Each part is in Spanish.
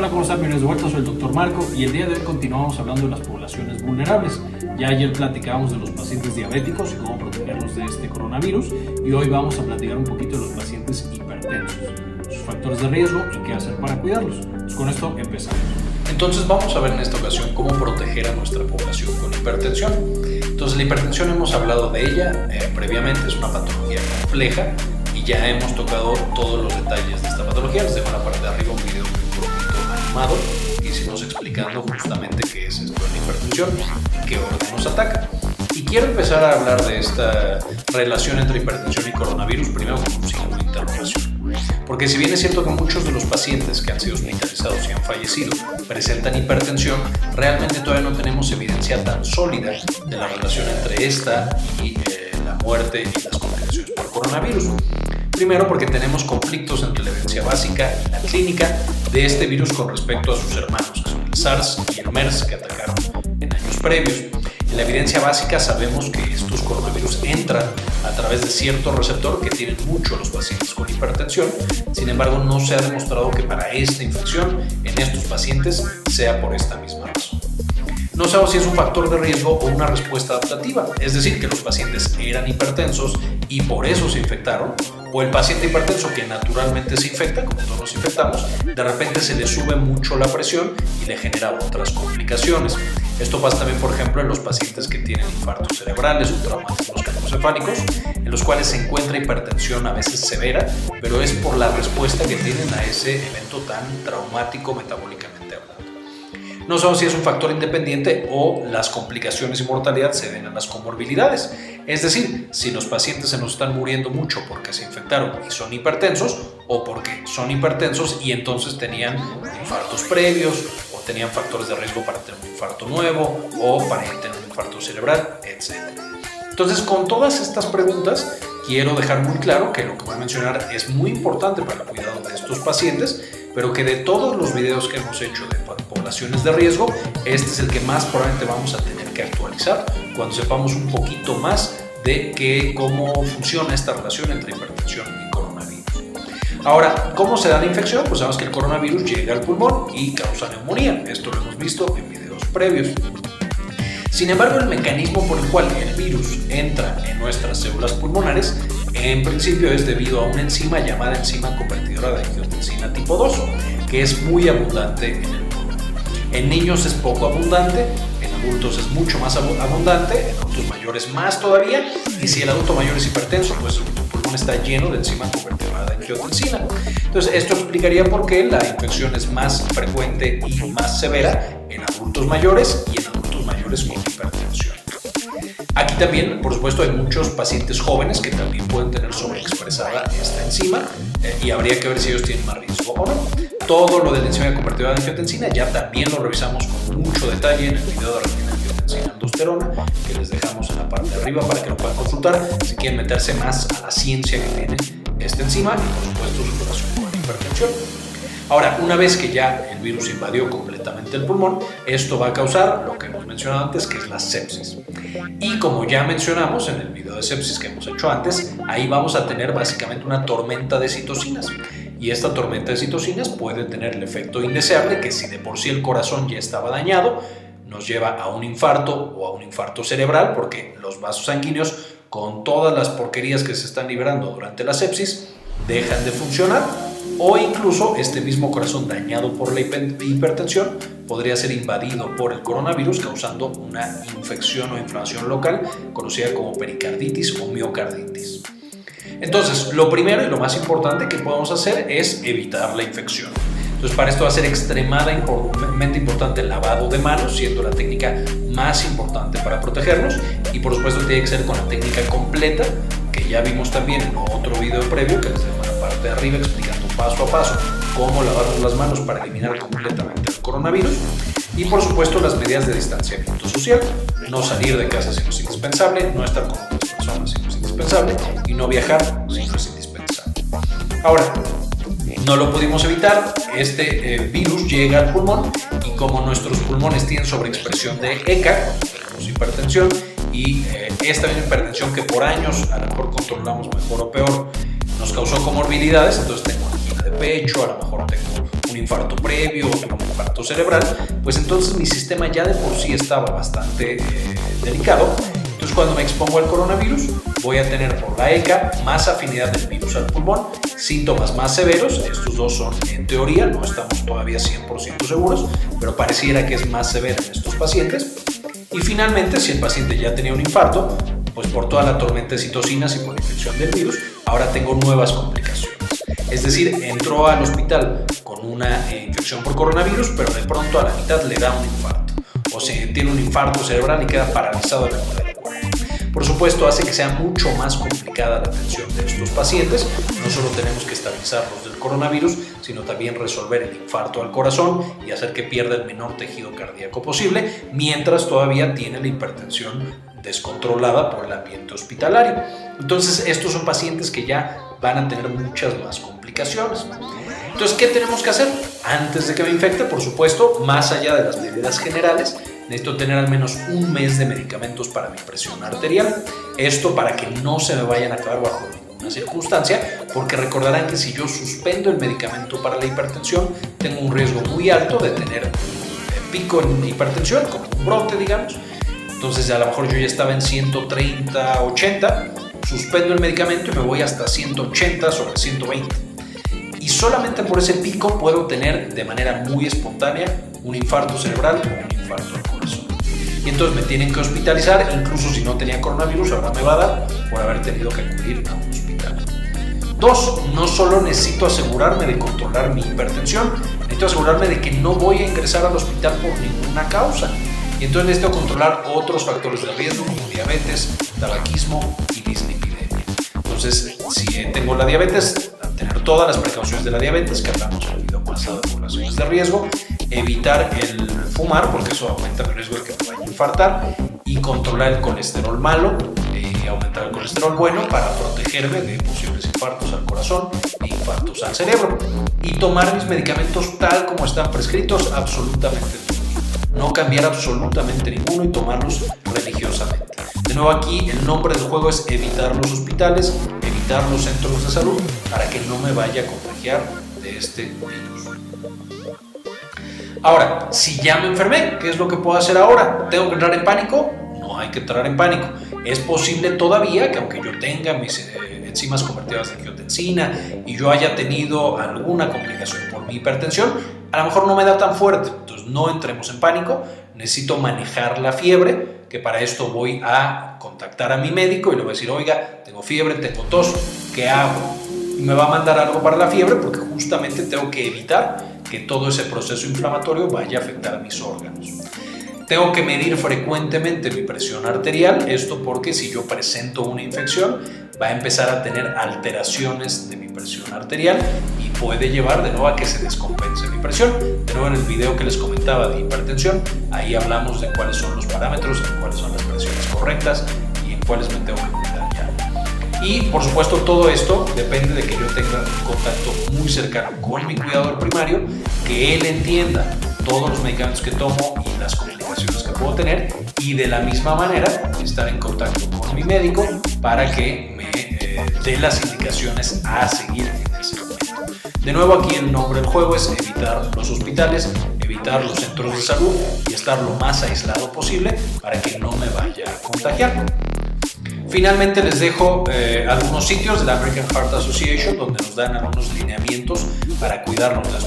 Hola, ¿cómo están? Bienvenidos de vuelta, soy el Dr. Marco y el día de hoy continuamos hablando de las poblaciones vulnerables. Ya ayer platicábamos de los pacientes diabéticos y cómo protegerlos de este coronavirus, y hoy vamos a platicar un poquito de los pacientes hipertensos, sus factores de riesgo y qué hacer para cuidarlos. Pues con esto empezamos. Entonces vamos a ver en esta ocasión cómo proteger a nuestra población con hipertensión. Entonces la hipertensión hemos hablado de ella previamente, es una patología compleja y ya hemos tocado todos los detalles de esta patología. Les dejo en la parte de arriba un video muy animado que hicimos explicando justamente qué es esto de la hipertensión y qué órgano nos ataca. Y quiero empezar a hablar de esta relación entre hipertensión y coronavirus primero con un signo de interrogación. Porque si bien es cierto que muchos de los pacientes que han sido hospitalizados y han fallecido presentan hipertensión, realmente todavía no tenemos evidencia tan sólida de la relación entre esta y la muerte y las complicaciones por coronavirus. Primero porque tenemos conflictos entre la evidencia básica y la clínica de este virus con respecto a sus hermanos, que son el SARS y el MERS, que atacaron en años previos. En la evidencia básica sabemos que estos coronavirus entran a través de cierto receptor que tienen mucho los pacientes con hipertensión. Sin embargo, no se ha demostrado que para esta infección en estos pacientes sea por esta misma razón. No sabemos si es un factor de riesgo o una respuesta adaptativa, es decir, que los pacientes eran hipertensos y por eso se infectaron, o el paciente hipertenso que naturalmente se infecta, como todos nos infectamos, de repente se le sube mucho la presión y le genera otras complicaciones. Esto pasa también, por ejemplo, en los pacientes que tienen infartos cerebrales o traumatismos craneoencefálicos, en los cuales se encuentra hipertensión a veces severa, pero es por la respuesta que tienen a ese evento tan traumático metabólicamente hablando. No sabemos si es un factor independiente o las complicaciones y mortalidad se deben a las comorbilidades. Es decir, si los pacientes se nos están muriendo mucho porque se infectaron y son hipertensos, o porque son hipertensos y entonces tenían infartos previos, o tenían factores de riesgo para tener un infarto nuevo, o para tener un infarto cerebral, etc. Entonces, con todas estas preguntas, quiero dejar muy claro que lo que voy a mencionar es muy importante para el cuidado de estos pacientes, pero que de todos los videos que hemos hecho de poblaciones de riesgo, este es el que más probablemente vamos a tener que actualizar cuando sepamos un poquito más de cómo funciona esta relación entre hipertensión y coronavirus. Ahora, ¿cómo se da la infección? Pues sabemos que el coronavirus llega al pulmón y causa neumonía. Esto lo hemos visto en videos previos. Sin embargo, el mecanismo por el cual el virus entra en nuestras células pulmonares en principio es debido a una enzima llamada enzima convertidora de angiotensina tipo 2, que es muy abundante en el pulmón. En niños es poco abundante, en adultos es mucho más abundante, en adultos mayores más todavía, y si el adulto mayor es hipertenso, pues su pulmón está lleno de enzima convertidora de angiotensina. Entonces, esto explicaría por qué la infección es más frecuente y más severa en adultos mayores y en adultos mayores con hipertensión. Aquí también, por supuesto, hay muchos pacientes jóvenes que también pueden tener sobreexpresada esta enzima y habría que ver si ellos tienen más riesgo o no. Todo lo de la enzima convertidora de angiotensina ya también lo revisamos con mucho detalle en el video de retinangiotensina-aldosterona que les dejamos en la parte de arriba para que lo puedan consultar si quieren meterse más a la ciencia que tiene esta enzima y, por supuesto, su relación con la hipertensión. Ahora, una vez que ya el virus invadió completamente el pulmón, esto va a causar lo que hemos mencionado antes, que es la sepsis. Y como ya mencionamos en el video de sepsis que hemos hecho antes, ahí vamos a tener básicamente una tormenta de citocinas. Y esta tormenta de citocinas puede tener el efecto indeseable que si de por sí el corazón ya estaba dañado, nos lleva a un infarto o a un infarto cerebral, porque los vasos sanguíneos, con todas las porquerías que se están liberando durante la sepsis, dejan de funcionar. O incluso este mismo corazón dañado por la hipertensión podría ser invadido por el coronavirus causando una infección o inflamación local conocida como pericarditis o miocarditis. Entonces, lo primero y lo más importante que podemos hacer es evitar la infección. Entonces, para esto va a ser extremadamente importante el lavado de manos, siendo la técnica más importante para protegernos, y por supuesto tiene que ser con la técnica completa, que ya vimos también en otro video previo que les dejo en la parte de arriba explicando paso a paso cómo lavarnos las manos para eliminar completamente el coronavirus. Y por supuesto las medidas de distanciamiento social, no salir de casa si no es indispensable, no estar con otras personas si no es indispensable y no viajar si no es indispensable. Ahora, no lo pudimos evitar, este virus llega al pulmón y como nuestros pulmones tienen sobreexpresión de ECA, tenemos hipertensión y esta misma hipertensión que por años a lo mejor controlamos mejor o peor nos causó comorbilidades, entonces tengo angina de pecho, a lo mejor tengo un infarto previo o tuve un infarto cerebral, pues entonces mi sistema ya de por sí estaba bastante delicado. Entonces cuando me expongo al coronavirus voy a tener por la ECA más afinidad del virus al pulmón, síntomas más severos. Estos dos son en teoría, no estamos todavía 100% seguros, pero pareciera que es más severo en estos pacientes. Y finalmente, si el paciente ya tenía un infarto, pues por toda la tormenta de citocinas y por la infección del virus, ahora tengo nuevas complicaciones. Es decir, entró al hospital con una infección por coronavirus, pero de pronto a la mitad le da un infarto. O se tiene un infarto cerebral y queda paralizado en la mitad del cuerpo. Por supuesto, hace que sea mucho más complicada la atención de estos pacientes. No solo tenemos que estabilizarlos del coronavirus, sino también resolver el infarto al corazón y hacer que pierda el menor tejido cardíaco posible, mientras todavía tiene la hipertensión descontrolada por el ambiente hospitalario. Entonces, estos son pacientes que ya van a tener muchas más complicaciones. Entonces, ¿qué tenemos que hacer? Antes de que me infecte, por supuesto, más allá de las medidas generales, necesito tener al menos un mes de medicamentos para mi presión arterial. Esto para que no se me vayan a acabar bajo ninguna circunstancia, porque recordarán que si yo suspendo el medicamento para la hipertensión, tengo un riesgo muy alto de tener pico en hipertensión, como un brote, digamos. Entonces, a lo mejor yo ya estaba en 130, 80, suspendo el medicamento y me voy hasta 180 sobre 120. Y solamente por ese pico puedo tener de manera muy espontánea un infarto cerebral o un infarto al corazón. Y entonces me tienen que hospitalizar, incluso si no tenía coronavirus, ahora me va a dar por haber tenido que acudir a un hospital. 2. No solo necesito asegurarme de controlar mi hipertensión, necesito asegurarme de que no voy a ingresar al hospital por ninguna causa. Y entonces necesito controlar otros factores de riesgo como diabetes, tabaquismo y dislipidemia. Entonces, si tengo la diabetes, tener todas las precauciones de la diabetes que hablamos en el video pasado de poblaciones de riesgo, evitar el fumar porque eso aumenta el riesgo de que me vaya a infartar, y controlar el colesterol malo, aumentar el colesterol bueno para protegerme de posibles infartos al corazón e infartos al cerebro, y tomar mis medicamentos tal como están prescritos absolutamente todos. No cambiar absolutamente ninguno y tomarlos religiosamente. De nuevo, aquí el nombre del juego es evitar los hospitales, evitar los centros de salud para que no me vaya a contagiar de este virus. Ahora, si ya me enfermé, ¿qué es lo que puedo hacer ahora? ¿Tengo que entrar en pánico? No hay que entrar en pánico. Es posible todavía que aunque yo tenga mis enzimas convertidas de angiotensina y yo haya tenido alguna complicación por mi hipertensión, a lo mejor no me da tan fuerte. Entonces no entremos en pánico. Necesito manejar la fiebre, que para esto voy a contactar a mi médico y le voy a decir, oiga, tengo fiebre, tengo tos, ¿qué hago? Y me va a mandar algo para la fiebre porque justamente tengo que evitar que todo ese proceso inflamatorio vaya a afectar a mis órganos. Tengo que medir frecuentemente mi presión arterial, esto porque si yo presento una infección va a empezar a tener alteraciones de mi presión arterial y puede llevar de nuevo a que se descompense mi presión. De nuevo, en el video que les comentaba de hipertensión, ahí hablamos de cuáles son los parámetros, en cuáles son las presiones correctas y en cuáles me tengo que cuidar ya. Y por supuesto todo esto depende de que yo tenga un contacto muy cercano con mi cuidador primario, que él entienda todos los medicamentos que tomo y las complicaciones que puedo tener, y de la misma manera estar en contacto con mi médico para que me dé las indicaciones a seguir en ese momento. De nuevo, aquí el nombre del juego es evitar los hospitales, evitar los centros de salud y estar lo más aislado posible para que no me vaya a contagiar. Finalmente les dejo algunos sitios de la American Heart Association donde nos dan algunos lineamientos para cuidarnos de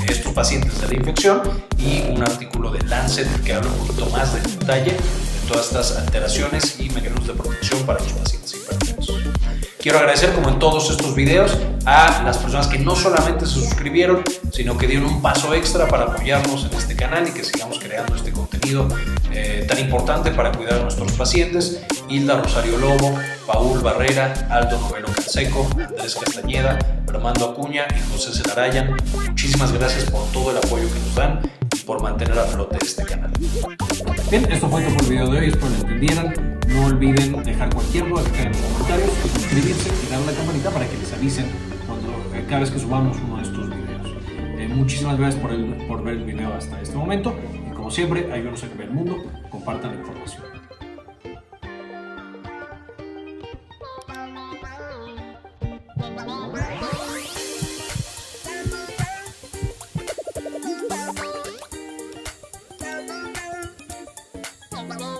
estos pacientes de la infección, y un artículo de Lancet que habla un poquito más de detalle de todas estas alteraciones y mecanismos de protección para los pacientes hipertensos. Quiero agradecer, como en todos estos videos, a las personas que no solamente se suscribieron, sino que dieron un paso extra para apoyarnos en este canal y que sigamos creando este contenido tan importante para cuidar a nuestros pacientes. Hilda Rosario Lobo, Paul Barrera, Aldo Novelo Canseco, Andrés Castañeda, Armando Acuña y José Celarayan. Muchísimas gracias por todo el apoyo que nos dan y por mantener a flote este canal. Bien, esto fue todo por el video de hoy, espero lo entendieran. No olviden dejar cualquier duda que tengan en los comentarios y suscribirse y darle a la campanita para que les avisen cada vez que subamos uno de estos videos. Muchísimas gracias por ver el video hasta este momento, y como siempre, ayúdenos a cambiar el mundo, compartan la información. Bye.